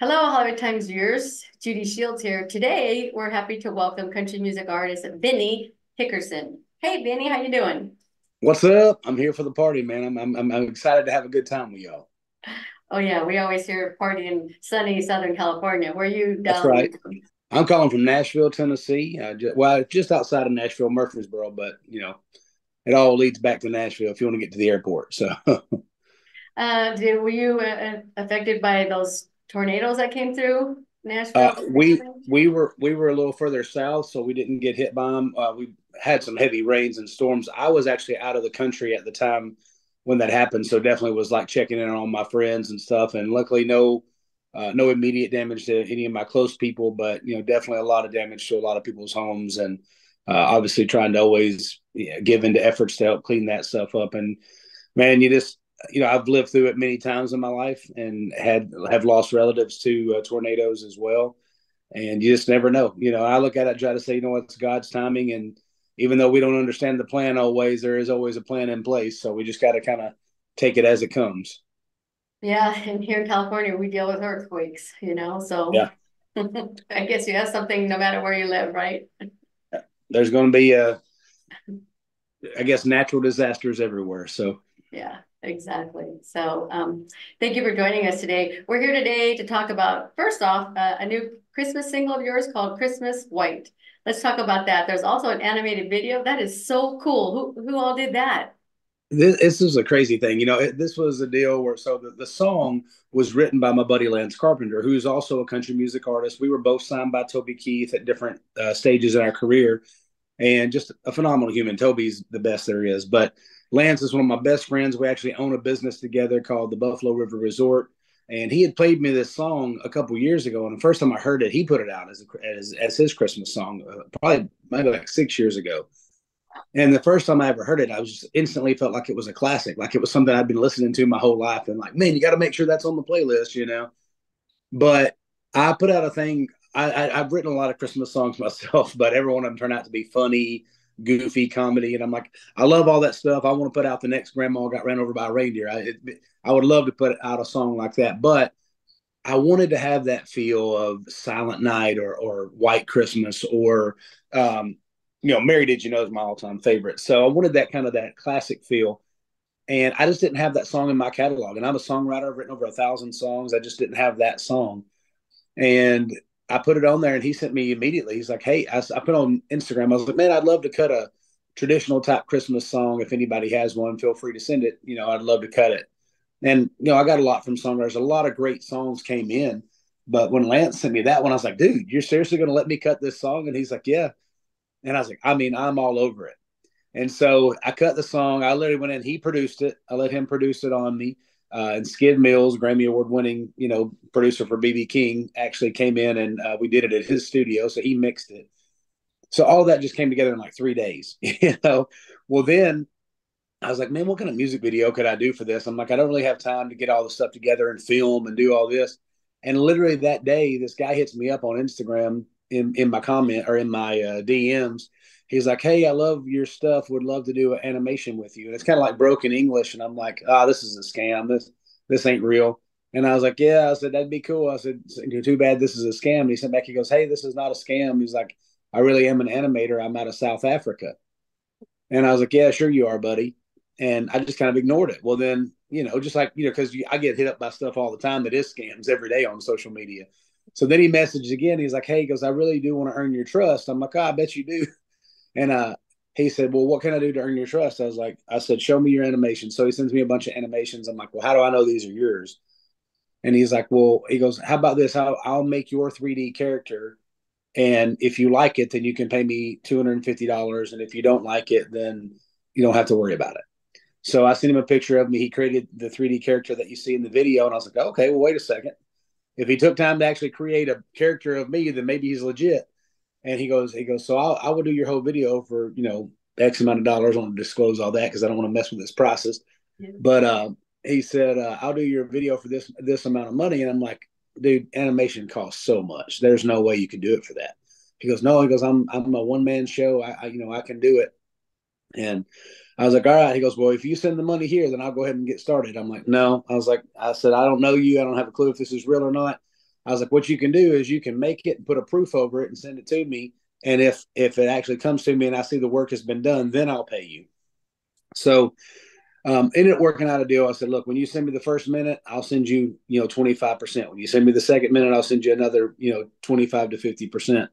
Hello, Hollywood Times viewers. Judy Shields here. Today, we're happy to welcome country music artist Vinny Hickerson. Hey, Vinny, how you doing? What's up? I'm here for the party, man. I'm excited to have a good time with y'all. Oh yeah, we always hear party in sunny Southern California. Where you That's down? right. I'm calling from Nashville, Tennessee. Just outside of Nashville, Murfreesboro, but it all leads back to Nashville if you want to get to the airport. So, Were you affected by those tornadoes that came through uh, Nashville we recently? we were a little further south, so we didn't get hit by them. We had some heavy rains and storms. I was actually out of the country at the time when that happened, so definitely was like checking in on my friends and stuff. And luckily, no immediate damage to any of my close people, but definitely a lot of damage to a lot of people's homes, and obviously trying to always give into efforts to help clean that stuff up. And man, I've lived through it many times in my life and have lost relatives to tornadoes as well. And you just never know. I look at it, try to say, it's God's timing, and even though we don't understand the plan always, there is always a plan in place. So we just got to kind of take it as it comes. Yeah, and here in California, we deal with earthquakes, so Yeah, I guess you have something no matter where you live, right? there's going to be I guess, natural disasters everywhere. So Yeah, exactly. So, thank you for joining us today. We're here today to talk about, first off, a new Christmas single of yours called Christmas White. Let's talk about that. There's also an animated video. That is so cool. Who all did that? this is a crazy thing. This was a deal where the song was written by my buddy Lance Carpenter, who's also a country music artist. We were both signed by Toby Keith at different stages in our career, and just a phenomenal human. Toby's the best there is, but Lance is one of my best friends. We actually own a business together called the Buffalo River Resort, and he had played me this song a couple years ago. And the first time I heard it, he put it out as his Christmas song, probably maybe like 6 years ago. And the first time I ever heard it, I was just instantly felt like it was a classic, like it was something I'd been listening to my whole life, and like, man, you got to make sure that's on the playlist. But I put out a thing. I've written a lot of Christmas songs myself, but every one of them turned out to be funny, goofy comedy, and I'm like, I love all that stuff. I want to put out the next Grandma Got Ran Over by a Reindeer. I would love to put out a song like that, but I wanted to have that feel of Silent Night or White Christmas or Mary Did You Know is my all time favorite. So I wanted that kind of that classic feel. And I just didn't have that song in my catalog. And I'm a songwriter. I've written over 1,000 songs. I just didn't have that song. And I put it on there, and he sent me immediately. He's like, "Hey," I put on Instagram. I was like, "Man, I'd love to cut a traditional type Christmas song. If anybody has one, feel free to send it. I'd love to cut it." And I got a lot from songwriters. A lot of great songs came in, but when Lance sent me that one, I was like, "Dude, you're seriously going to let me cut this song?" And he's like, "Yeah." And I was like, "I mean, I'm all over it." And so I cut the song. I literally went in. He produced it. I let him produce it on me. And Skid Mills, Grammy Award winning, producer for BB King, actually came in, and we did it at his studio. So he mixed it. So all of that just came together in like 3 days. Well, then I was like, man, what kind of music video could I do for this? I'm like, I don't really have time to get all the stuff together and film and do all this. And literally that day, this guy hits me up on Instagram in my comment or in my DMs. He's like, "Hey, I love your stuff. Would love to do an animation with you." And it's kind of like broken English. And I'm like, this is a scam. This ain't real. And I was like, "Yeah." I said, "That'd be cool." I said, "Too bad this is a scam." And he sent back, he goes, "Hey, this is not a scam." He's like, "I really am an animator. I'm out of South Africa." And I was like, "Yeah, sure you are, buddy." And I just kind of ignored it. Well, then, just like, because I get hit up by stuff all the time that is scams every day on social media. So then he messaged again. He's like, "Hey," he goes, "I really do want to earn your trust." I'm like, "Oh, I bet you do." And he said, "Well, what can I do to earn your trust?" I said, "Show me your animation." So he sends me a bunch of animations. I'm like, "Well, how do I know these are yours?" And he's like, "Well," he goes, "How about this? I'll make your 3D character. And if you like it, then you can pay me $250. And if you don't like it, then you don't have to worry about it." So I sent him a picture of me. He created the 3D character that you see in the video. And I was like, "Okay, well, wait a second. If he took time to actually create a character of me, then maybe he's legit." And he goes, "So I will do your whole video for, X amount of dollars." I don't want to disclose all that because I don't want to mess with this process. Yeah. But he said, "I'll do your video for this amount of money." And I'm like, "Dude, animation costs so much. There's no way you can do it for that." He goes, "No." He goes, I'm a one man show. I can do it." And I was like, "All right." He goes, "Well, if you send the money here, then I'll go ahead and get started." I'm like, "No." I said, "I don't know you. I don't have a clue if this is real or not." I was like, what you can do is you can make it and put a proof over it and send it to me. And if it actually comes to me and I see the work has been done, then I'll pay you. So ended up working out a deal. I said, look, when you send me the first minute, I'll send you, 25%. When you send me the second minute, I'll send you another, 25 to 50%.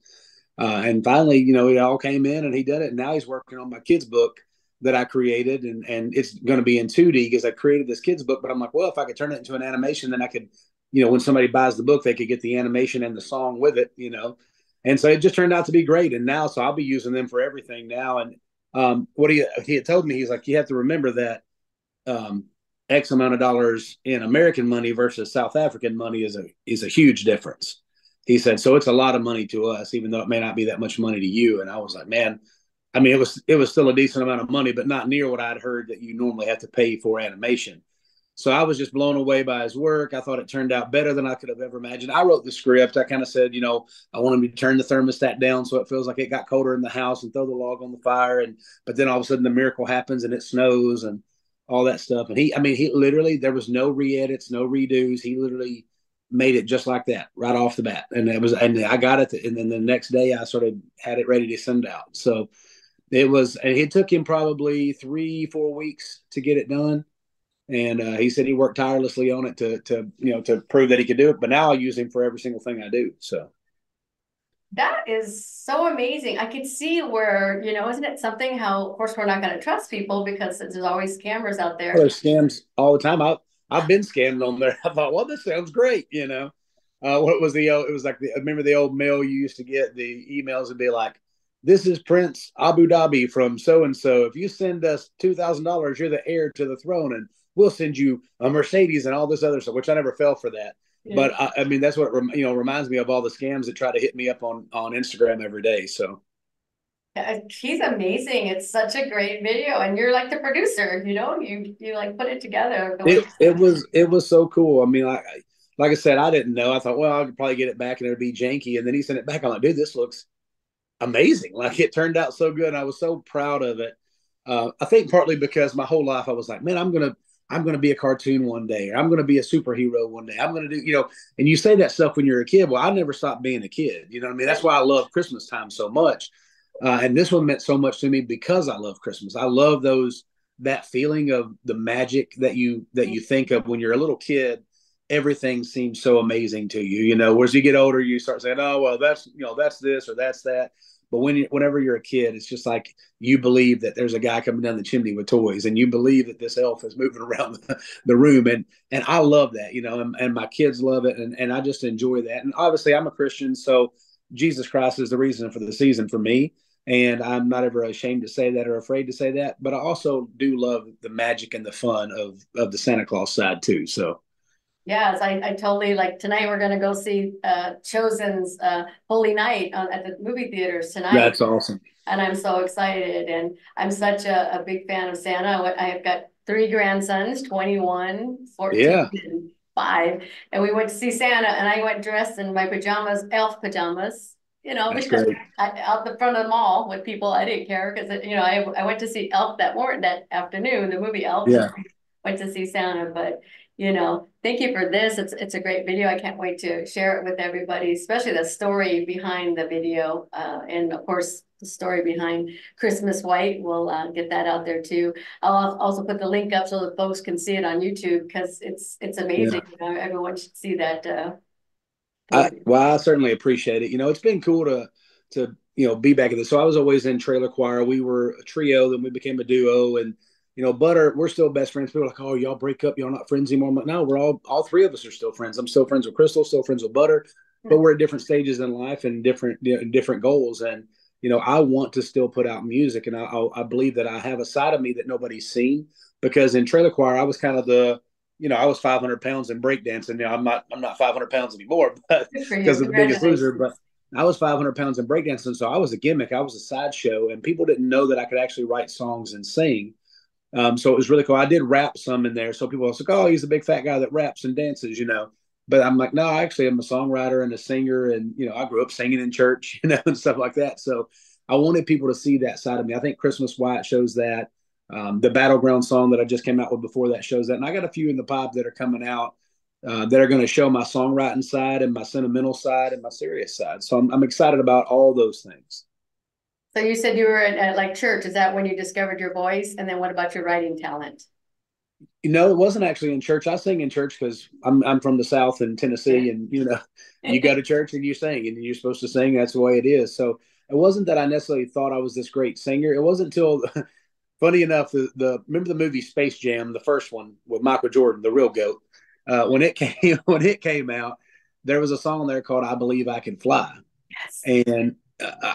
And finally, it all came in and he did it. And now he's working on my kids book that I created, and it's going to be in 2D because I created this kids book. But I'm like, well, if I could turn it into an animation, then I could, when somebody buys the book, they could get the animation and the song with it. And so it just turned out to be great. And now, so I'll be using them for everything now. And what he had told me, he's like, you have to remember that um, X amount of dollars in American money versus South African money is a huge difference. He said, so it's a lot of money to us, even though it may not be that much money to you. And I was like, man, I mean, it was still a decent amount of money, but not near what I'd heard that you normally have to pay for animation. So I was just blown away by his work. I thought it turned out better than I could have ever imagined. I wrote the script. I kind of said, I want him to turn the thermostat down so it feels like it got colder in the house and throw the log on the fire. But then all of a sudden the miracle happens and it snows and all that stuff. And he literally, there was no re-edits, no redos. He literally made it just like that right off the bat. And I got it. And then the next day I sort of had it ready to send out. So and it took him probably 3-4 weeks to get it done. And he said he worked tirelessly on it to prove that he could do it. But now I use him for every single thing I do. So That is so amazing. I could see where, isn't it something how, of course, we're not going to trust people because there's always scammers out there. there's scams all the time. I've been scammed on there. I thought, well, this sounds great. What was it was like remember the old mail you used to get, the emails would be like, this is Prince Abu Dhabi from so and so. If you send us $2,000, you're the heir to the throne, and we'll send you a Mercedes and all this other stuff. Which I never fell for that. Yeah. But I mean, that's what reminds me of all the scams that try to hit me up on Instagram every day. So he's amazing. It's such a great video, and you're like the producer. You like put it together. It was so cool. I mean, like I said, I didn't know. I thought, well, I could probably get it back and it'd be janky. And then he sent it back. I'm like, dude, this looks amazing. Like, it turned out so good. And I was so proud of it. I think partly because my whole life I was like, man, I'm gonna be a cartoon one day, or I'm gonna be a superhero one day. I'm gonna do, and you say that stuff when you're a kid. Well, I never stopped being a kid. You know what I mean? That's why I love Christmas time so much. And this one meant so much to me because I love Christmas. I love that feeling of the magic that you think of when you're a little kid. Everything seems so amazing to you. Whereas you get older, you start saying, "Oh, well, that's this or that's that." But whenever you're a kid, it's just like you believe that there's a guy coming down the chimney with toys, and you believe that this elf is moving around the room, and I love that, and my kids love it, and I just enjoy that. And obviously, I'm a Christian, so Jesus Christ is the reason for the season for me, and I'm not ever ashamed to say that or afraid to say that. But I also do love the magic and the fun of the Santa Claus side too. So. Yes, I totally like tonight we're gonna go see Chosen's Holy Night at the movie theaters tonight. That's awesome. And I'm so excited, and I'm such a big fan of Santa. I have got 3 grandsons, 21, 14, yeah. and 5. And we went to see Santa, and I went dressed in my pajamas, elf pajamas, because out the front of the mall with people. I didn't care because, I went to see Elf that afternoon, the movie Elf. Yeah. Went to see Santa, but thank you for this. It's a great video. I can't wait to share it with everybody, especially the story behind the video, and of course the story behind Christmas White. We'll get that out there too. I'll also put the link up so that folks can see it on YouTube because it's amazing. Yeah. Everyone should see that. I certainly appreciate it. It's been cool to be back in this. So I was always in trailer choir. We were a trio, then we became a duo, and Butter, we're still best friends. People are like, oh, y'all break up, y'all not friends anymore. I'm like, no, we're all 3 of us are still friends. I'm still friends with Crystal, still friends with Butter, but we're at different stages in life and different goals. And I want to still put out music, and I believe that I have a side of me that nobody's seen, because in trailer choir I was kind of I was 500 pounds in breakdancing. Now I'm not 500 pounds anymore, but because of the Biggest Loser. But I was 500 pounds in breakdancing, so I was a gimmick. I was a sideshow, and people didn't know that I could actually write songs and sing. So it was really cool. I did rap some in there. So people were like, oh, he's a big fat guy that raps and dances, But I'm like, no, actually, I'm a songwriter and a singer. And, I grew up singing in church, and stuff like that. So I wanted people to see that side of me. I think Christmas White shows that. The Battleground song that I just came out with before that shows that. And I got a few in the pipe that are coming out that are going to show my songwriting side and my sentimental side and my serious side. So I'm excited about all those things. So you said you were at like church. Is that when you discovered your voice? And then what about your writing talent? It wasn't actually in church. I sing in church because I'm from the South in Tennessee, and you go to church and you sing, and you're supposed to sing. That's the way it is. So it wasn't that I necessarily thought I was this great singer. It wasn't until, funny enough, the remember the movie Space Jam, the first one with Michael Jordan, the real goat. When it came when it came out, there was a song there called "I Believe I Can Fly," Yes. and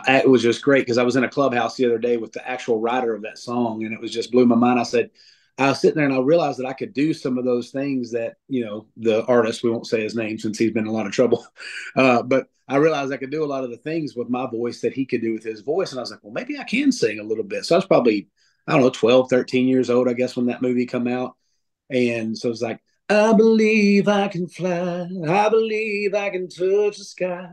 it was just great because I was in a clubhouse the other day with the actual writer of that song, and it was just blew my mind. I was sitting there and I realized that I could do some of those things that, the artist, we won't say his name since he's been in a lot of trouble. But I realized I could do a lot of the things with my voice that he could do with his voice. And I was like, well, maybe I can sing a little bit. So I was probably, I don't know, 12, 13 years old, I guess, when that movie come out. And so it's like, I believe I can fly. I believe I can touch the sky.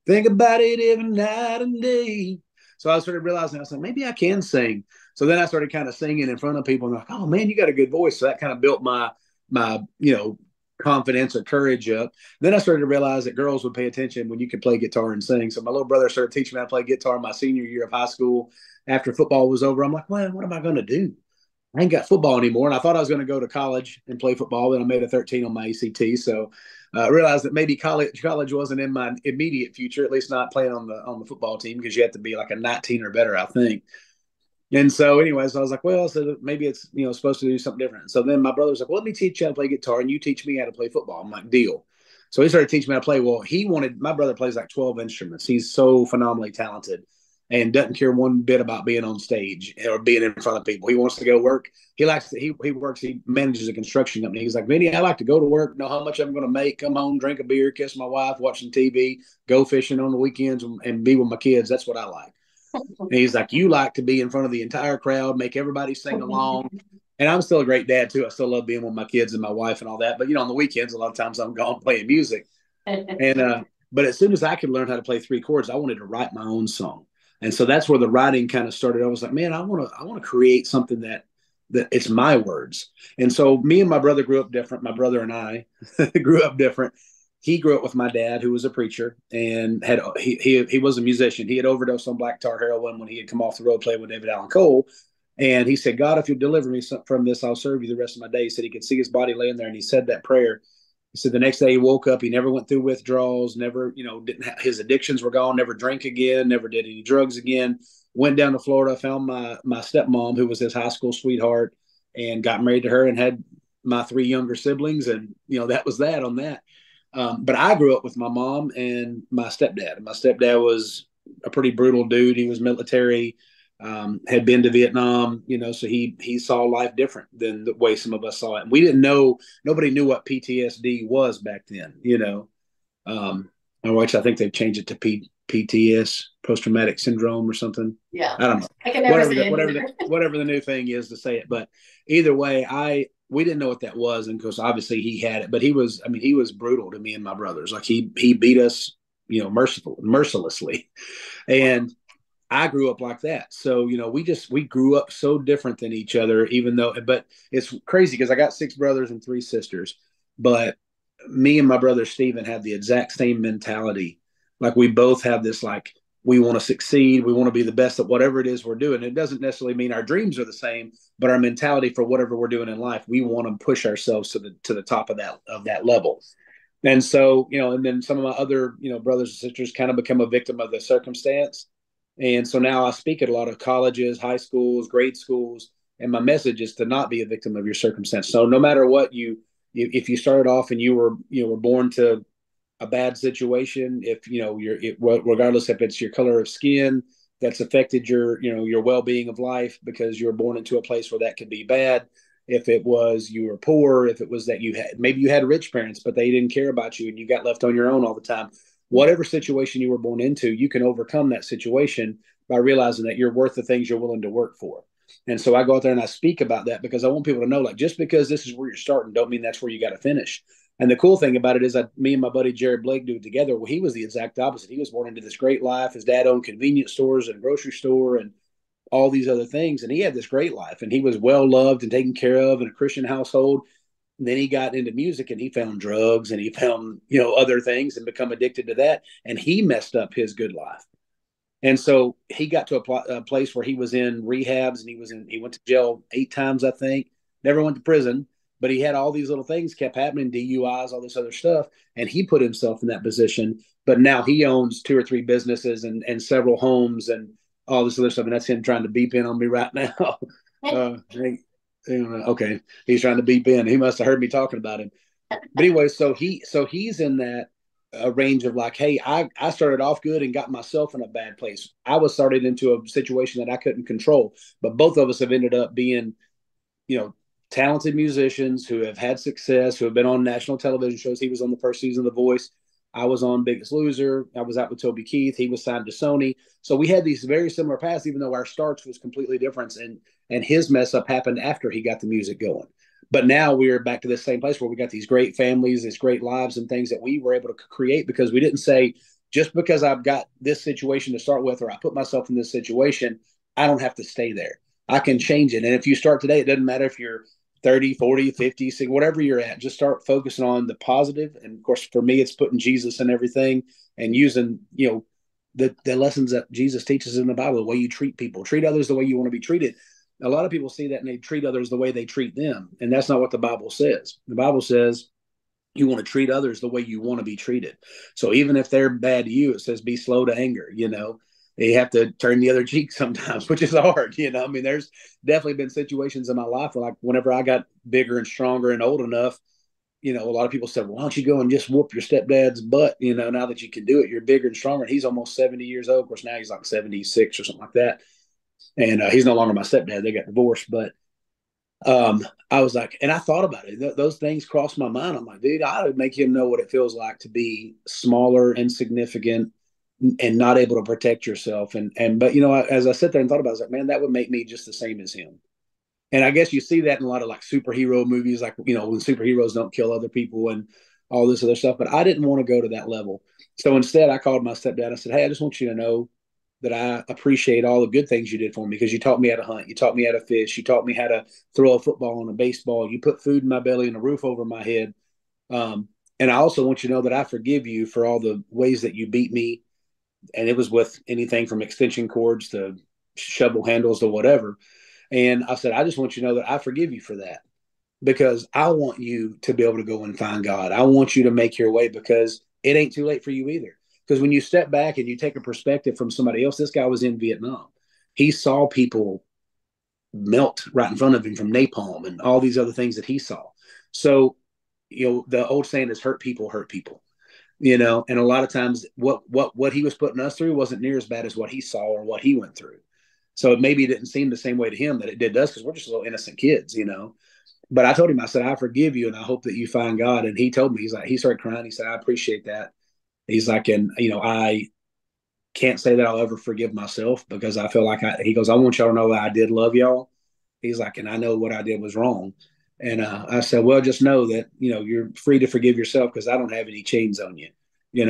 Think about it every night and day. So I started realizing, I was like, maybe I can sing. So then I started kind of singing in front of people and like, oh man, you got a good voice. So that kind of built my confidence or courage up. Then I started to realize that girls would pay attention when you could play guitar and sing. So my little brother started teaching me how to play guitar my senior year of high school. After football was over, I'm like, well, what am I going to do? I ain't got football anymore. And I thought I was going to go to college and play football, but I made a 13 on my ACT. So I realized that maybe college wasn't in my immediate future, at least not playing on the football team, because you have to be like a 19 or better, I think. And so, anyways, I was like, well, so maybe it's supposed to do something different. So then my brother's like, well, let me teach you how to play guitar, and you teach me how to play football. I'm like, deal. So he started teaching me how to play. Well, my brother plays like 12 instruments. He's so phenomenally talented and doesn't care one bit about being on stage or being in front of people. He wants to go work. He manages a construction company. He's like, Vinny, I like to go to work, know how much I'm going to make, come home, drink a beer, kiss my wife, watching TV, go fishing on the weekends, and be with my kids. That's what I like. And he's like, you like to be in front of the entire crowd, make everybody sing along. And I'm still a great dad too. I still love being with my kids and my wife and all that. But on the weekends, a lot of times I'm gone playing music. And but as soon as I could learn how to play three chords, I wanted to write my own song. And so that's where the writing kind of started. I was like, man, I want to create something that it's my words. And so me and my brother grew up different. My brother and I grew up different. He grew up with my dad, who was a preacher, and he was a musician. He had overdosed on black tar heroin when he had come off the road playing with David Allan Cole. And he said, God, if you deliver me from this, I'll serve you the rest of my days. He said he could see his body laying there, and he said that prayer. He said the next day he woke up, he never went through withdrawals, never, his addictions were gone, never drank again, never did any drugs again. Went down to Florida, found my stepmom, who was his high school sweetheart, and got married to her and had my three younger siblings. And, that was that on that. But I grew up with my mom and my stepdad. And my stepdad was a pretty brutal dude. He was military, had been to Vietnam, so he saw life different than the way some of us saw it. And we didn't know, nobody knew what PTSD was back then, which I think they've changed it to PTS, post traumatic syndrome or something. Yeah. I don't know. I can never say Whatever the new thing is to say it. But either way, we didn't know what that was. And of course, obviously he had it, but he was brutal to me and my brothers. Like he beat us, mercilessly. And I grew up like that. So, we grew up so different than each other, but it's crazy because I got six brothers and three sisters, but me and my brother Steven have the exact same mentality. Like we both have this, like, we want to succeed. We want to be the best at whatever it is we're doing. It doesn't necessarily mean our dreams are the same, but our mentality for whatever we're doing in life, we want to push ourselves to the top of that level. And so, and then some of my other, brothers and sisters kind of become a victim of the circumstance. And so now I speak at a lot of colleges, high schools, grade schools, and my message is to not be a victim of your circumstance. So no matter what if you started off and you were born to a bad situation, if regardless if it's your color of skin that's affected your well-being of life because you were born into a place where that could be bad. If it was you were poor, if it was that maybe you had rich parents but they didn't care about you and you got left on your own all the time. Whatever situation you were born into, you can overcome that situation by realizing that you're worth the things you're willing to work for. And so I go out there and I speak about that because I want people to know, like, just because this is where you're starting, don't mean that's where you got to finish. And the cool thing about it is that me and my buddy Jared Blake do it together. Well, he was the exact opposite. He was born into this great life. His dad owned convenience stores and a grocery store and all these other things. And he had this great life and he was well loved and taken care of in a Christian household. Then he got into music and he found drugs and he found, other things and become addicted to that. And he messed up his good life. And so he got to a place where he was in rehabs and he went to jail 8 times, I think, never went to prison, but he had all these little things kept happening, DUIs, all this other stuff. And he put himself in that position. But now he owns 2 or 3 businesses and several homes and all this other stuff. And that's him trying to beep in on me right now. Okay. He's trying to beep in. He must have heard me talking about him. But anyway, so he's in that range of like, hey, I started off good and got myself in a bad place. I was started into a situation that I couldn't control, but both of us have ended up being, you know, talented musicians who have had success, who have been on national television shows. He was on the first season of The Voice. I was on Biggest Loser. I was out with Toby Keith. He was signed to Sony. So we had these very similar paths, even though our starts was completely different. And his mess up happened after he got the music going. But now we're back to the same place where we got these great families, these great lives and things that we were able to create because we didn't say, just because I've got this situation to start with, or I put myself in this situation, I don't have to stay there. I can change it. And if you start today, it doesn't matter if you're 30, 40, 50, 60, whatever you're at, just start focusing on the positive. And of course, for me, it's putting Jesus in everything and using, the lessons that Jesus teaches in the Bible, the way you treat people, treat others the way you want to be treated. A lot of people see that and they treat others the way they treat them. And that's not what the Bible says. The Bible says you want to treat others the way you want to be treated. So even if they're bad to you, it says be slow to anger, you have to turn the other cheek sometimes, which is hard. I mean, there's definitely been situations in my life where, like, whenever I got bigger and stronger and old enough, a lot of people said, well, why don't you go and just whoop your stepdad's butt? Now that you can do it, you're bigger and stronger. And he's almost 70 years old. Of course, now he's like 76 or something like that. And he's no longer my stepdad. They got divorced. But I was like, and I thought about it. Those things crossed my mind. I'm like, dude, I would make him know what it feels like to be smaller, insignificant, and not able to protect yourself. But as I sit there and thought about it, I was like, man, that would make me just the same as him. And I guess you see that in a lot of like superhero movies, like, when superheroes don't kill other people and all this other stuff. But I didn't want to go to that level. So instead I called my stepdad. I said, hey, I just want you to know that I appreciate all the good things you did for me, because you taught me how to hunt. You taught me how to fish. You taught me how to throw a football and a baseball. You put food in my belly and a roof over my head. And I also want you to know that I forgive you for all the ways that you beat me. And it was with anything from extension cords to shovel handles to whatever. And I said, I just want you to know that I forgive you for that, because I want you to be able to go and find God. I want you to make your way, because it ain't too late for you either. Because when you step back and you take a perspective from somebody else, this guy was in Vietnam. He saw people melt right in front of him from napalm and all these other things that he saw. So, the old saying is hurt people hurt people, and a lot of times what he was putting us through wasn't near as bad as what he saw or what he went through. So maybe it didn't seem the same way to him that it did us, because we're just little innocent kids. But I told him, I said, I forgive you and I hope that you find God. And he told me, he started crying. He said, I appreciate that. He's like, and I can't say that I'll ever forgive myself, because I feel like he goes, I want y'all to know that I did love y'all. He's like, and I know what I did was wrong. And I said, well, just know that, you're free to forgive yourself, because I don't have any chains on you.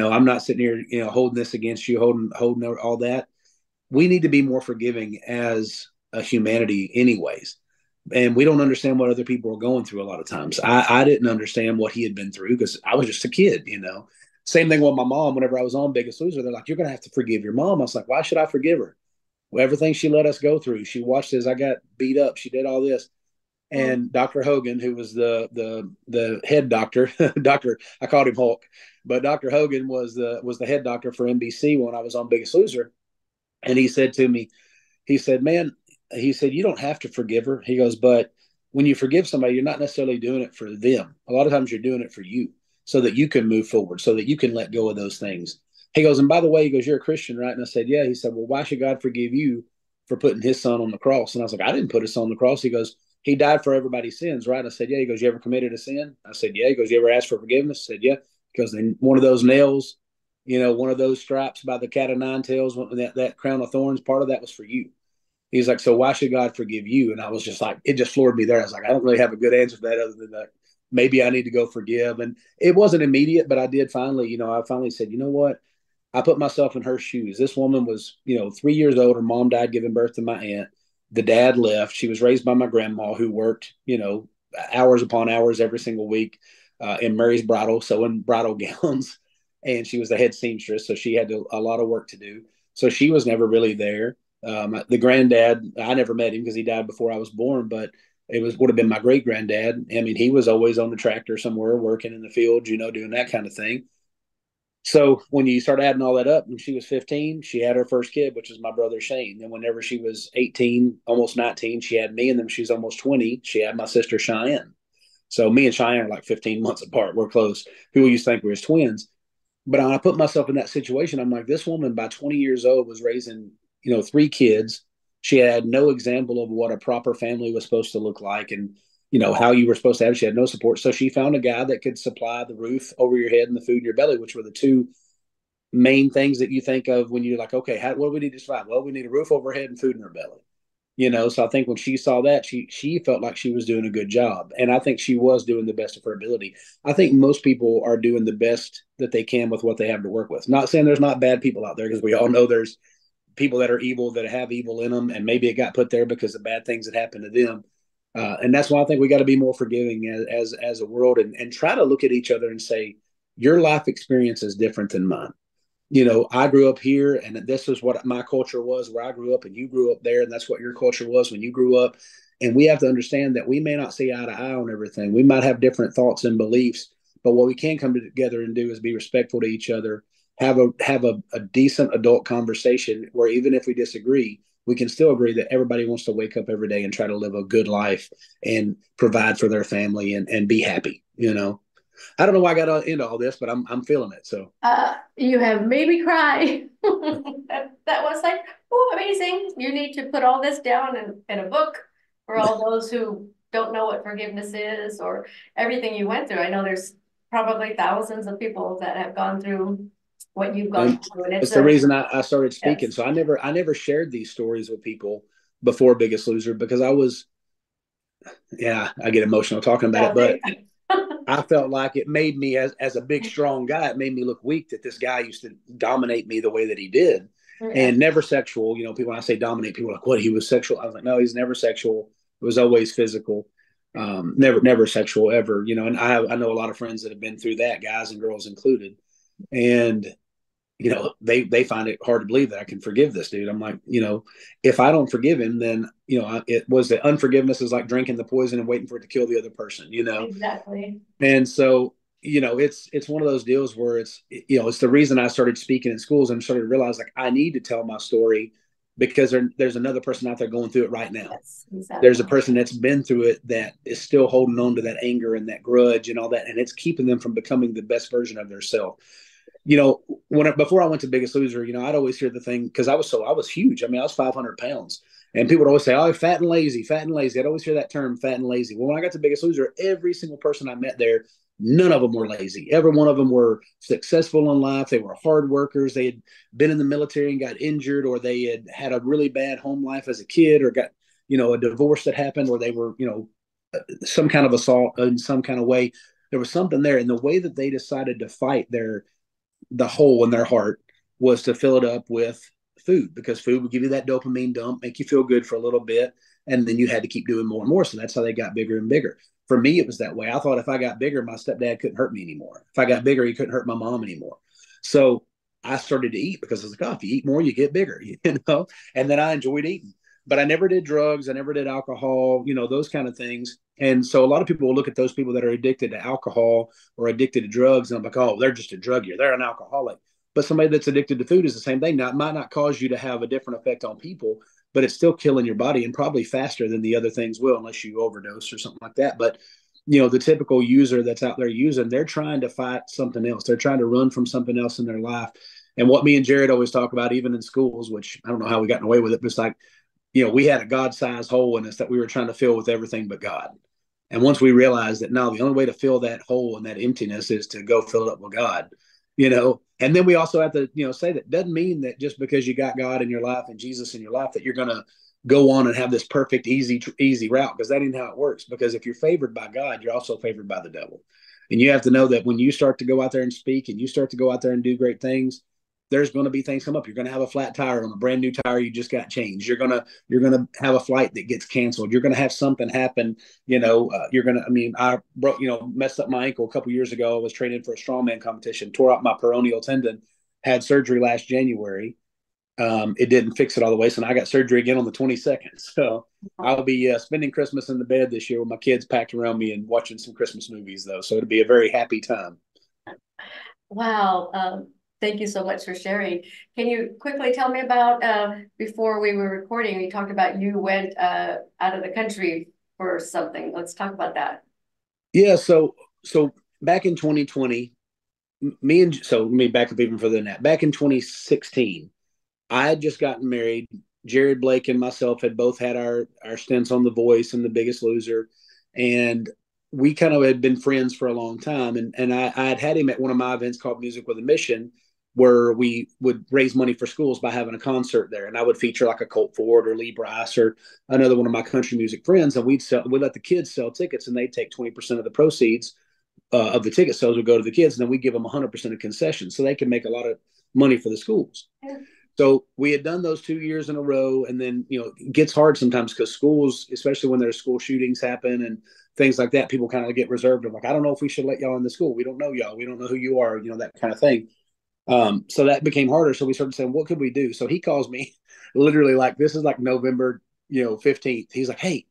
I'm not sitting here, holding this against you, holding all that. We need to be more forgiving as a humanity anyways. And we don't understand what other people are going through a lot of times. I didn't understand what he had been through, because I was just a kid. Same thing with my mom. Whenever I was on Biggest Loser, they're like, you're going to have to forgive your mom. I was like, why should I forgive her? Well, everything she let us go through, she watched as I got beat up. She did all this. And Dr. Hogan, who was the head doctor, I called him Hulk, but Dr. Hogan was the head doctor for NBC when I was on Biggest Loser. And he said to me, he said, man, he said, you don't have to forgive her. He goes, but when you forgive somebody, you're not necessarily doing it for them. A lot of times you're doing it for you, so that you can move forward, so that you can let go of those things. He goes, and by the way, he goes, you're a Christian, right? And I said, yeah. He said, well, why should God forgive you for putting his son on the cross? And I was like, I didn't put his son on the cross. He goes, he died for everybody's sins, right? I said, yeah. He goes, you ever committed a sin? I said, yeah. He goes, you ever asked for forgiveness? I said, yeah. Because then one of those nails, one of those stripes by the cat of nine tails, that crown of thorns, part of that was for you. He's like, so why should God forgive you? And I was just like, it just floored me there. I was like, I don't really have a good answer for that, other than that maybe I need to go forgive. And it wasn't immediate, but I did finally, I finally said, you know what? I put myself in her shoes. This woman was, 3 years old. Her mom died giving birth to my aunt. The dad left. She was raised by my grandma, who worked, hours upon hours every single week in Mary's Bridal, sewing bridal gowns. And she was the head seamstress, so she had a lot of work to do. So she was never really there. The granddad, I never met him because he died before I was born, but it would have been my great granddad. I mean, he was always on the tractor somewhere, working in the field, doing that kind of thing. So when you start adding all that up, when she was 15, she had her first kid, which was my brother Shane. And whenever she was 18, almost 19, she had me. And then she's almost 20, she had my sister Cheyenne. So me and Cheyenne are like 15 months apart. We're close. People used to think we were twins. But when I put myself in that situation, I'm like, this woman by 20 years old was raising, three kids. She had no example of what a proper family was supposed to look like and, how you were supposed to have. She had no support. So she found a guy that could supply the roof over your head and the food in your belly, which were the two main things that you think of when you're like, okay, what do we need to survive? Well, we need a roof over our head and food in our belly. So I think when she saw that, she felt like she was doing a good job. And I think she was doing the best of her ability. I think most people are doing the best that they can with what they have to work with. Not saying there's not bad people out there, because we all know there's people that are evil, that have evil in them, and maybe it got put there because of bad things that happened to them. And that's why I think we got to be more forgiving as a world, and try to look at each other and say, your life experience is different than mine. I grew up here, and this is what my culture was where I grew up, and you grew up there, and that's what your culture was when you grew up. And we have to understand that we may not see eye to eye on everything. We might have different thoughts and beliefs, but what we can come together and do is be respectful to each other, have a decent adult conversation where even if we disagree, we can still agree that everybody wants to wake up every day and try to live a good life and provide for their family and be happy. I don't know why I got into all this, but I'm feeling it. So You have made me cry. That was like, oh, amazing. You need to put all this down in a book for all those who don't know what forgiveness is or everything you went through. I know there's probably thousands of people that have gone through what you've gone and through. And it's it's the a, reason I started speaking. yes, So I never shared these stories with people before Biggest Loser, because I was, yeah, I get emotional talking about yeah, it, but they, I felt like it made me, as a big, strong guy, it made me look weak that this guy used to dominate me the way that he did. yeah, And never sexual. People, when I say dominate, people are like, what, he was sexual? I was like, no, he's never sexual. It was always physical. Never sexual ever. And I know a lot of friends that have been through that, guys and girls included. And they find it hard to believe that I can forgive this dude. I'm like, if I don't forgive him, then it was the unforgiveness is like drinking the poison and waiting for it to kill the other person. exactly. And so, it's one of those deals where it's the reason I started speaking in schools and started to realize, like, I need to tell my story because there's another person out there going through it right now. Yes, There's a exactly. person that's been through it that is still holding on to that anger and that grudge and all that, and it's keeping them from becoming the best version of themselves. Before I went to Biggest Loser, I'd always hear the thing, because I was huge. I mean, I was 500 pounds, and people would always say, "Oh, fat and lazy, fat and lazy." I'd always hear that term, fat and lazy. Well, when I got to Biggest Loser, every single person I met there, none of them were lazy. Every one of them were successful in life. They were hard workers. They had been in the military and got injured, or they had a really bad home life as a kid, or got a divorce that happened, or they were some kind of assault in some kind of way. There was something there, and the way that they decided to fight the hole in their heart was to fill it up with food, because food would give you that dopamine dump, make you feel good for a little bit, and then you had to keep doing more and more. So that's how they got bigger and bigger. For me, it was that way. I thought if I got bigger, my stepdad couldn't hurt me anymore. If I got bigger, he couldn't hurt my mom anymore. So I started to eat, because I was like, oh, if you eat more, you get bigger, And then I enjoyed eating, but I never did drugs. I never did alcohol, those kind of things. And so a lot of people will look at those people that are addicted to alcohol or addicted to drugs, and I'm like, oh, they're just a druggie, they're an alcoholic. But somebody that's addicted to food is the same thing. Now, it might not cause you to have a different effect on people, but it's still killing your body, and probably faster than the other things will, unless you overdose or something like that. But the typical user that's out there using, they're trying to fight something else. They're trying to run from something else in their life. And what me and Jared always talk about, even in schools, which I don't know how we got away with it, but it's like, we had a God-sized hole in us that we were trying to fill with everything but God. And once we realized that, no, the only way to fill that hole and that emptiness is to go fill it up with God. And then we also have to, say that doesn't mean that just because you got God in your life and Jesus in your life that you're going to go on and have this perfect, easy route, because that ain't how it works. Because if you're favored by God, you're also favored by the devil. And you have to know that when you start to go out there and speak and you start to go out there and do great things, there's going to be things come up. You're going to have a flat tire on a brand new tire you just got changed. You're gonna have a flight that gets canceled. You're going to have something happen. You're gonna. I mean, I broke, messed up my ankle a couple years ago. I was training for a strongman competition, tore out my peroneal tendon, had surgery last January. It didn't fix it all the way, so I got surgery again on the 22nd. So I'll be spending Christmas in the bed this year with my kids packed around me and watching some Christmas movies, though. So it'll be a very happy time. Wow. Thank you so much for sharing. Can you quickly tell me about, before we were recording, you talked about you went out of the country for something. Let's talk about that. Yeah. So back in 2020, let me back up even further than that. Back in 2016, I had just gotten married. Jared Blake and myself had both had our stints on The Voice and The Biggest Loser, and we kind of had been friends for a long time. And I had him at one of my events called Music with a Mission, where we would raise money for schools by having a concert there, and I would feature like a Colt Ford or Lee Brice or another one of my country music friends, and we'd let the kids sell tickets, and they'd take 20% of the proceeds of the ticket sales would go to the kids, and then we give them 100% of concessions, so they can make a lot of money for the schools. Yeah. So we had done those 2 years in a row, and then it gets hard sometimes because schools, especially when there's school shootings happen and things like that, people kind of get reserved. I'm like, I don't know if we should let y'all in the school. We don't know y'all. We don't know who you are. That kind of thing. So that became harder. So we started saying, what could we do? So he calls me literally like, this is like November 15th. He's like, hey,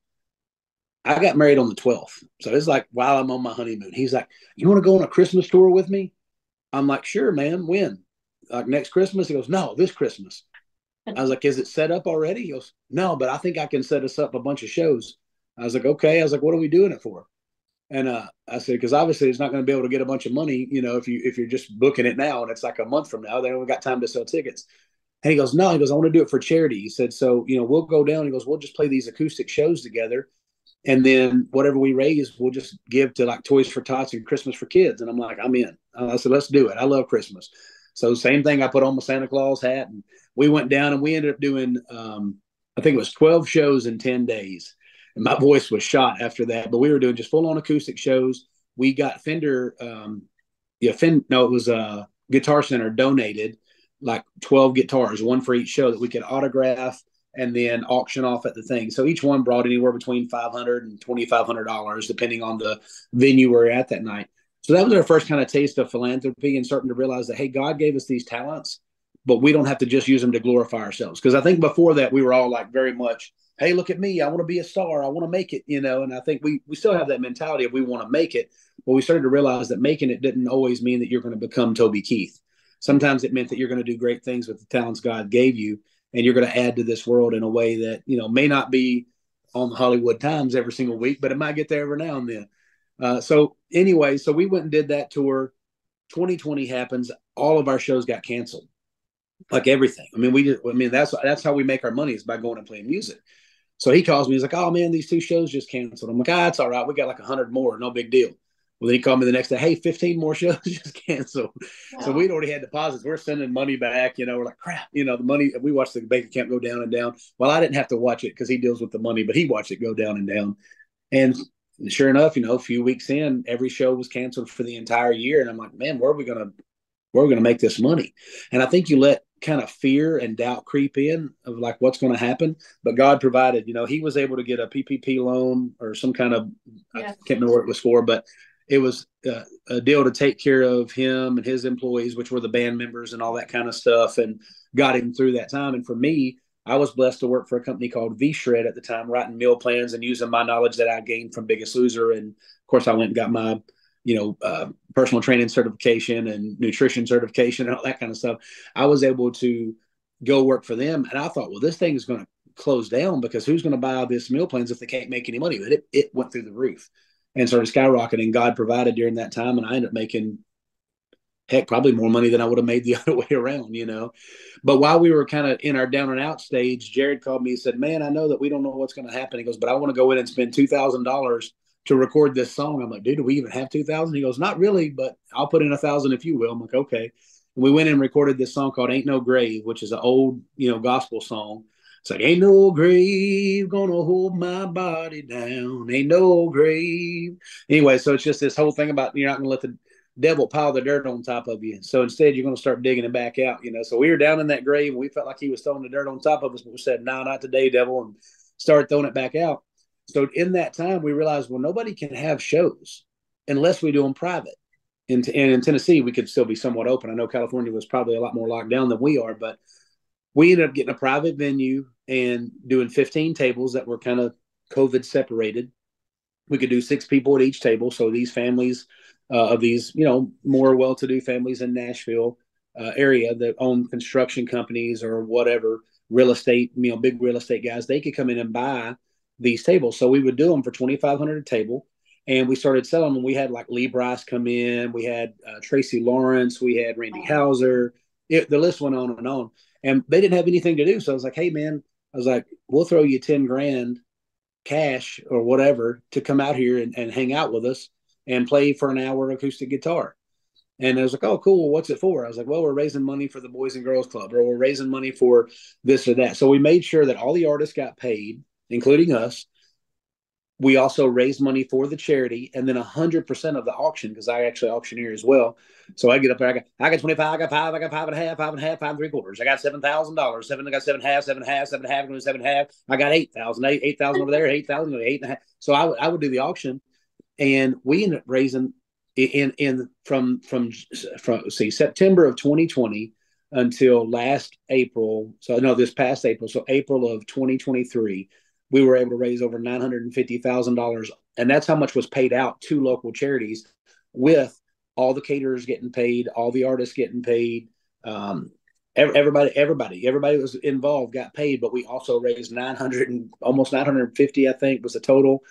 I got married on the 12th. So it's like while I'm on my honeymoon. He's like, you want to go on a Christmas tour with me? I'm like, sure, man. When? Like next Christmas? He goes, no, this Christmas. I was like, is it set up already? He goes, no, but I think I can set us up a bunch of shows. I was like, okay. I was like, what are we doing it for? And I said, because obviously it's not going to be able to get a bunch of money, if you're just booking it now and it's like a month from now, they only got time to sell tickets. And he goes, no, he goes, I want to do it for charity. He said, so, we'll go down. He goes, we'll just play these acoustic shows together. And then whatever we raise, we'll just give to like Toys for Tots and Christmas for Kids. And I'm like, I'm in. I said, let's do it. I love Christmas. So same thing. I put on my Santa Claus hat and we went down and we ended up doing, I think it was 12 shows in 10 days. And my voice was shot after that, but we were doing just full on acoustic shows. We got Fender, it was Guitar Center donated like 12 guitars, one for each show that we could autograph and then auction off at the thing. So each one brought anywhere between $500 and $2,500, depending on the venue we were at that night. So that was our first kind of taste of philanthropy and starting to realize that, hey, God gave us these talents, but we don't have to just use them to glorify ourselves. Because I think before that, we were all like very much, hey, look at me. I want to be a star. I want to make it, and I think we still have that mentality of we want to make it. But we started to realize that making it didn't always mean that you're going to become Toby Keith. Sometimes it meant that you're going to do great things with the talents God gave you, and you're going to add to this world in a way that, may not be on the Hollywood Times every single week, but it might get there every now and then. So anyway, so we went and did that tour. 2020 happens. All of our shows got canceled, like everything. I mean, that's how we make our money is by going and playing music. So he calls me. He's like, oh, man, these 2 shows just canceled. I'm like, it's all right. We got like 100 more. No big deal. Well, then he called me the next day. Hey, 15 more shows just canceled. Wow. So we'd already had deposits. We're sending money back. We're like, crap. The money. We watched the bank account go down and down. Well, I didn't have to watch it because he deals with the money, but he watched it go down and down. And sure enough, a few weeks in, every show was canceled for the entire year. And I'm like, man, where are we gonna make this money? And I think you let kind of fear and doubt creep in of like what's going to happen. But God provided. He was able to get a PPP loan or some kind of, I can't remember what it was for, but it was a deal to take care of him and his employees, which were the band members and all that kind of stuff, and got him through that time. And for me, I was blessed to work for a company called V-Shred at the time, writing meal plans and using my knowledge that I gained from Biggest Loser. And of course, I went and got my personal training certification and nutrition certification and all that kind of stuff. I was able to go work for them. And I thought, well, this thing is going to close down because who's going to buy all this meal plans if they can't make any money? But it went through the roof and started skyrocketing. God provided during that time. And I ended up making, heck, probably more money than I would have made the other way around, But while we were kind of in our down and out stage, Jared called me and said, man, I know that we don't know what's going to happen. He goes, but I want to go in and spend $2,000 to record this song. I'm like, dude, do we even have 2,000? He goes, not really, but I'll put in 1,000 if you will. I'm like, okay. And we went and recorded this song called Ain't No Grave, which is an old, gospel song. It's like, ain't no grave gonna hold my body down. Ain't no grave. Anyway, so it's just this whole thing about you're not gonna let devil pile the dirt on top of you. So instead, you're going to start digging it back out, you know. So we were down in that grave, and we felt like he was throwing the dirt on top of us, but we said, no, not today, devil, and started throwing it back out. So in that time, we realized, well, nobody can have shows unless we do them private. And in Tennessee, we could still be somewhat open. I know California was probably a lot more locked down than we are, but we ended up getting a private venue and doing 15 tables that were kind of COVID separated. We could do 6 people at each table. So these families of these, you know, more well-to-do families in Nashville area that own construction companies or whatever, real estate, you know, big real estate guys, they could come in and buy these tables. So we would do them for 2,500 a table. And we started selling them. We had like Lee Bryce come in. We had Tracy Lawrence. We had Randy Hauser. The list went on and on. And they didn't have anything to do. So I was like, hey, man, I was like, we'll throw you 10 grand cash or whatever to come out here and hang out with us and play for an hour acoustic guitar. And I was like, oh, cool. Well, what's it for? I was like, well, we're raising money for the Boys and Girls Club, or we're raising money for this or that. So we made sure that all the artists got paid, including us. We also raised money for the charity, and then 100% of the auction, because I actually auctioneer as well. So I get up there, I got 25, I got five, I got five and a half, five and a half, five and three quarters. I got $7,000, I got seven half, seven half, seven half, seven half. I got 8,000, 8,000 over there, 8,000, 8.5. So I would do the auction, and we ended up raising from September of 2020 until last April. So no, this past April. So April of 2023. We were able to raise over $950,000. And that's how much was paid out to local charities, with all the caterers getting paid, all the artists getting paid. Everybody was involved got paid, but we also raised 900 and almost 950, I think was the total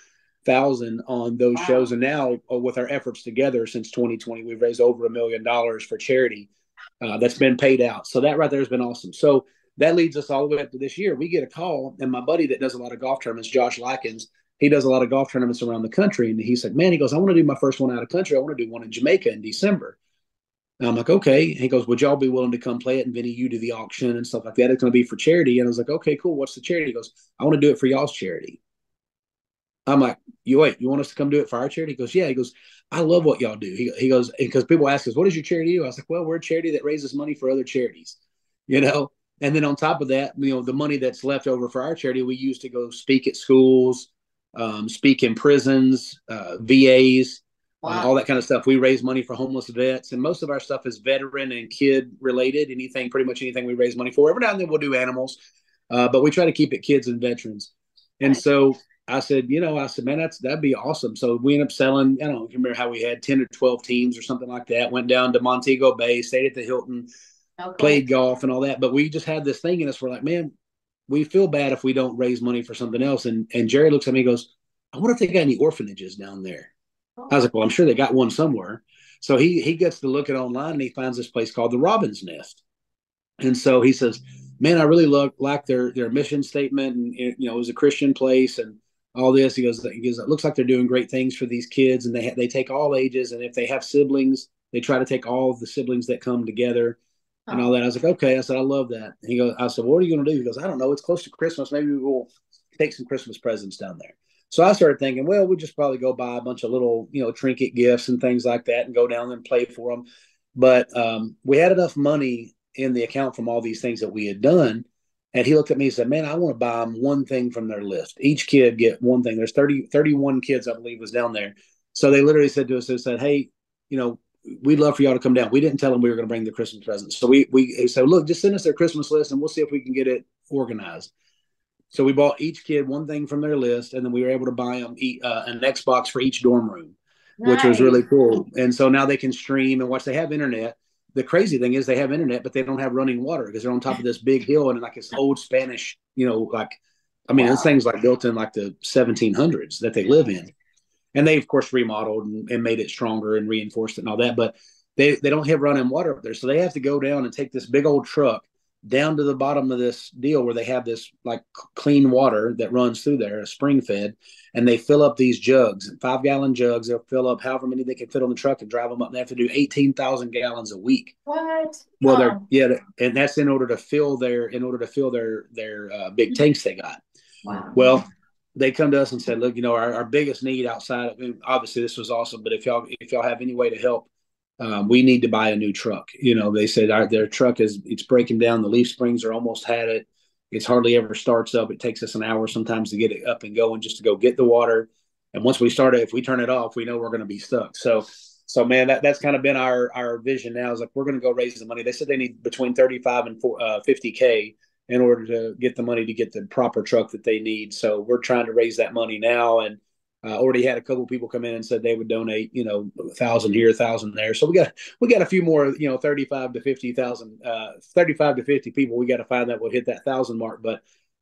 thousand on those shows. And now with our efforts together since 2020, we've raised over $1 million for charity that's been paid out. So that right there has been awesome. So that leads us all the way up to this year. We get a call, and my buddy that does a lot of golf tournaments, Josh Likens, he does a lot of golf tournaments around the country. And he's like, man, he goes, I want to do my first one out of country. I want to do one in Jamaica in December. And I'm like, okay. And he goes, would y'all be willing to come play it? And Vinny, you do the auction and stuff like that. It's going to be for charity. And I was like, okay, cool. What's the charity? He goes, I want to do it for y'all's charity. I'm like, you want us to come do it for our charity? He goes, yeah. He goes, I love what y'all do. He goes, because people ask us, what does your charity do? I was like, well, we're a charity that raises money for other charities, you know? And then on top of that, you know, the money that's left over for our charity, we use to go speak at schools, speak in prisons, VAs, all that kind of stuff. We raise money for homeless vets, and most of our stuff is veteran and kid related. Pretty much anything we raise money for. Every now and then we'll do animals, but we try to keep it kids and veterans. And so I said, man, that'd be awesome. So we ended up selling, I don't remember how we had 10 or 12 teams or something like that. Went down to Montego Bay, stayed at the Hilton. Played golf and all that, but we just had this thing in us. We're like, man, we feel bad if we don't raise money for something else. And Jerry looks at me and goes, I wonder if they got any orphanages down there. I was like, well, I'm sure they got one somewhere. So he gets to look at online, and he finds this place called the Robin's Nest. And so he says, man, I really like their mission statement, and it was a Christian place and all this. He goes, it looks like they're doing great things for these kids, and they take all ages, and if they have siblings, they try to take all of the siblings that come together and all that. I was like, okay. I said, I love that. And I said, what are you going to do? He goes, I don't know. It's close to Christmas. Maybe we'll take some Christmas presents down there. So I started thinking, well, we'll just probably go buy a bunch of little, trinket gifts and things like that and go down and play for them. But we had enough money in the account from all these things that we had done. And he looked at me and said, man, I want to buy them one thing from their list. Each kid get one thing. There's 31 kids, I believe, was down there. So they literally said to us, they said, hey, we'd love for y'all to come down. We didn't tell them we were going to bring the Christmas presents. So we said, look, just send us their Christmas list and we'll see if we can get it organized. So we bought each kid one thing from their list, and then we were able to buy them an Xbox for each dorm room, which was really cool. And so now they can stream and watch. They have internet. The crazy thing is they have internet, but they don't have running water because they're on top of this big hill and like it's old Spanish, this thing's like built in like the 1700s that they live in. And they, of course, remodeled and made it stronger and reinforced it and all that. But they don't have running water up there. So they have to go down and take this big old truck down to the bottom of this deal where they have this like clean water that runs through there, a spring fed, and they fill up these jugs, 5-gallon jugs. They'll fill up however many they can fit on the truck and drive them up. And they have to do 18,000 gallons a week. What? Well, and that's in order to fill their big tanks they got. Wow. Well, they come to us and said, look, our biggest need outside of, obviously this was awesome, but if y'all have any way to help we need to buy a new truck. You know, they said their truck it's breaking down. The leaf springs are almost had it. It's hardly ever starts up. It takes us an hour sometimes to get it up and going just to go get the water. And once we start it, if we turn it off, we know we're going to be stuck. So man, that's kind of been our vision now is like, we're going to go raise the money. They said they need between 35 and 50K in order to get the money to get the proper truck that they need. So we're trying to raise that money now. And already had a couple of people come in and said they would donate, 1,000 here, 1,000 there. So we got a few more, 35 to 50,000, 35 to 50 people. We got to find that will hit that 1,000 mark. But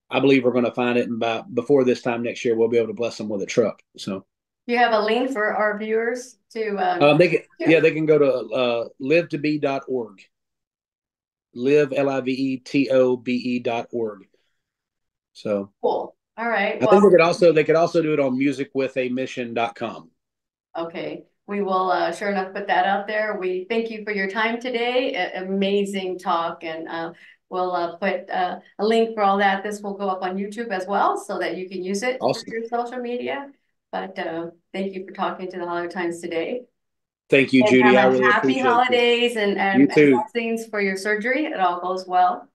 I believe we're going to find it, and before this time next year, we'll be able to bless them with a truck. So you have a link for our viewers to they can go to live2be.org. Live LIVETOBE.org. So cool. All right. I think they could also do it on musicwithamission.com. Okay. We will sure enough put that out there. We thank you for your time today. Amazing talk, and we'll put a link for all that. This will go up on YouTube as well so that you can use it Awesome. for your social media. But thank you for talking to the Hollywood Times today. Thank you, Judy. I really happy appreciate holidays it. and blessings for your surgery. It all goes well.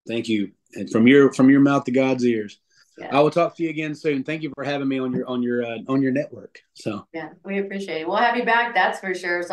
Thank you. And from your mouth to God's ears. Yeah. I will talk to you again soon. Thank you for having me on your network. So yeah, we appreciate it. We'll have you back, that's for sure. So